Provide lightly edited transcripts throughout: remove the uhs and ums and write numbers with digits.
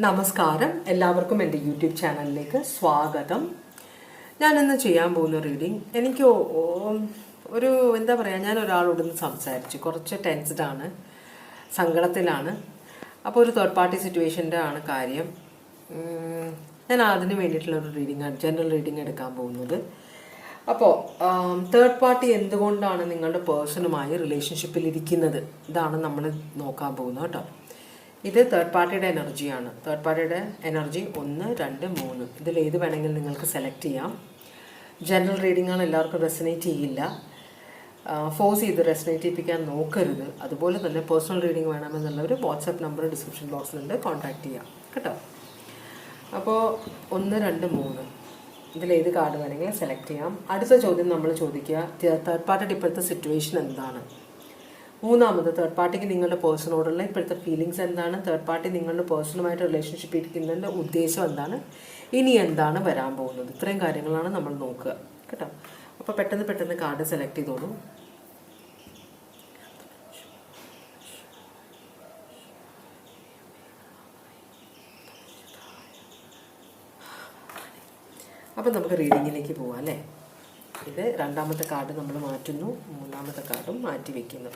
നമസ്കാരം, എല്ലാവർക്കും എൻ്റെ യൂട്യൂബ് ചാനലിലേക്ക് സ്വാഗതം. ഞാനിന്ന് ചെയ്യാൻ പോകുന്ന റീഡിങ് എനിക്ക് ഒരു എന്താ പറയുക, ഞാൻ ഒരാളോടൊന്ന് സംസാരിച്ചു. കുറച്ച് ടെൻസ്ഡാണ്, സങ്കടത്തിലാണ്. അപ്പോൾ ഒരു തേർഡ് പാർട്ടി സിറ്റുവേഷൻ്റെ ആണ് കാര്യം. ഞാൻ അതിന് വേണ്ടിയിട്ടുള്ളൊരു റീഡിങ്, ജനറൽ റീഡിങ് എടുക്കാൻ പോകുന്നത്. അപ്പോൾ തേർഡ് പാർട്ടി എന്തുകൊണ്ടാണ് നിങ്ങളുടെ പേഴ്സണുമായി റിലേഷൻഷിപ്പിൽ ഇരിക്കുന്നത്, ഇതാണ് നമ്മൾ നോക്കാൻ പോകുന്നത് കേട്ടോ. ഇത് തേർഡ് പാർട്ടിയുടെ എനർജിയാണ്. തേർഡ് പാർട്ടിയുടെ എനർജി 1, 2, 3 ഇതിൽ ഏത് വേണമെങ്കിലും നിങ്ങൾക്ക് സെലക്ട് ചെയ്യാം. ജനറൽ റീഡിങ്ങാണ്, എല്ലാവർക്കും റെസനേറ്റ് ചെയ്യില്ല. ഫോഴ്സ് ചെയ്ത് റെസനേറ്റ് ചെയ്യിപ്പിക്കാൻ നോക്കരുത്. അതുപോലെ തന്നെ പേഴ്സണൽ റീഡിങ് വേണമെന്നുള്ളവർ വാട്സാപ്പ് നമ്പർ ഡിസ്ക്രിപ്ഷൻ ബോക്സിലുണ്ട്, കോൺടാക്ട് ചെയ്യാം കേട്ടോ. അപ്പോൾ 1, 2, 3 ഇതിലേത് കാർഡ് വേണമെങ്കിലും സെലക്ട് ചെയ്യാം. അടുത്ത ചോദ്യം നമ്മൾ ചോദിക്കുക, തേർഡ് പാർട്ടിയുടെ ഇപ്പോഴത്തെ സിറ്റുവേഷൻ എന്താണ്? മൂന്നാമത്, തേർഡ് പാർട്ടിക്ക് നിങ്ങളുടെ പേഴ്സണോടുള്ള ഇപ്പോഴത്തെ ഫീലിങ്സ് എന്താണ്? തേർഡ് പാർട്ടി നിങ്ങളുടെ പേഴ്സണുമായിട്ട് റിലേഷൻഷിപ്പ് ഇരിക്കുന്നതിൻ്റെ ഉദ്ദേശം എന്താണ്? ഇനി എന്താണ് വരാൻ പോകുന്നത്? ഇത്രയും കാര്യങ്ങളാണ് നമ്മൾ നോക്കുക കേട്ടോ. അപ്പോൾ പെട്ടെന്ന് കാർഡ് സെലക്ട് ചെയ്തോളൂ. അപ്പം നമുക്ക് റീഡിങ്ങിലേക്ക് പോവാം അല്ലേ. ഇത് രണ്ടാമത്തെ കാർഡ് നമ്മൾ മാറ്റുന്നു, മൂന്നാമത്തെ കാർഡും മാറ്റി വയ്ക്കുന്നു.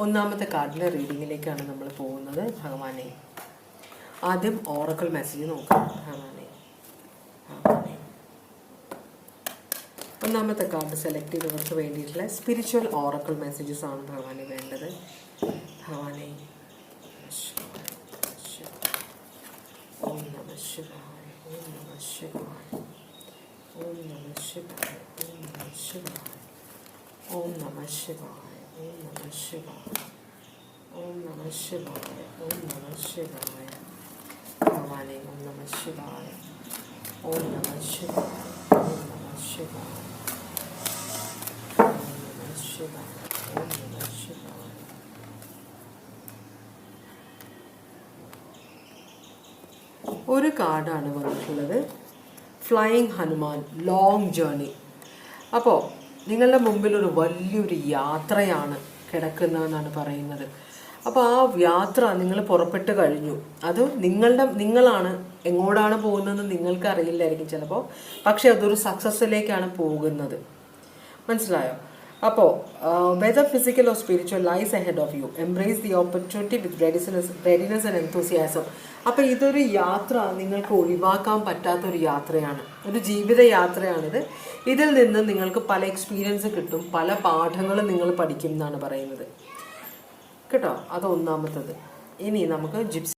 ഒന്നാമത്തെ കാർഡിലെ റീഡിങ്ങിലേക്കാണ് നമ്മൾ പോകുന്നത്. ഭഗവാനെ, ആദ്യം ഓറക്കിൾ മെസ്സേജ് നോക്കാം. ഭഗവാനെ, ഒന്നാമത്തെ കാർഡ് സെലക്ട് ചെയ്തവർക്ക് വേണ്ടിയിട്ടുള്ള സ്പിരിച്വൽ ഓറക്കിൾ മെസ്സേജസ് ആണ് ഭഗവാനെ വേണ്ടത്. ഭഗവാനെ, ഓം നമഃ ശിവായ, ഓം നമഃ ശിവായ, ഓം നമഃ ശിവായ, ഓം നമഃ ശിവായ, ഓം നമഃ ശിവായ, ഓം നമഃ ശിവായ, ഓം നമഃ ശിവായ, ഓം നമഃ ശിവായ. ഭഗവാനെ, ഓം നമഃ ശിവായ, ഓം നമഃ ശിവായ, ഓം നമഃ ശിവായ, ഓം നമഃ ശിവായ, ഓം നമഃ ശിവായ. ഒരു കാർഡാണ് വന്നിട്ടുള്ളത്, ഫ്ലൈയിങ് ഹനുമാൻ, ലോങ് ജേർണി. അപ്പോൾ നിങ്ങളുടെ മുമ്പിൽ ഒരു വലിയൊരു യാത്രയാണ് കിടക്കുന്നതെന്നാണ് പറയുന്നത്. അപ്പോൾ ആ യാത്ര നിങ്ങൾ പുറപ്പെട്ട് കഴിഞ്ഞു. അത് നിങ്ങളാണ് എങ്ങോട്ടാണ് പോകുന്നതെന്ന് നിങ്ങൾക്ക് അറിയില്ലായിരിക്കും ചിലപ്പോൾ, പക്ഷെ അതൊരു സക്സസ്സിലേക്കാണ് പോകുന്നത്. മനസ്സിലായോ? അപ്പോൾ whether physical or spiritual lies ahead of you, embrace the opportunity with readiness and enthusiasm. അപ്പോൾ ഇതൊരു യാത്ര നിങ്ങൾക്ക് ഒഴിവാക്കാൻ പറ്റാത്തൊരു യാത്രയാണ്, ഒരു ജീവിത യാത്രയാണിത്. ഇതിൽ നിന്ന് നിങ്ങൾക്ക് പല എക്സ്പീരിയൻസ് കിട്ടും, പല പാഠങ്ങളും നിങ്ങൾ പഠിക്കും എന്നാണ് പറയുന്നത് കേട്ടോ. അത് ഒന്നാമത്തത്. ഇനി നമുക്ക് ജിപ്സി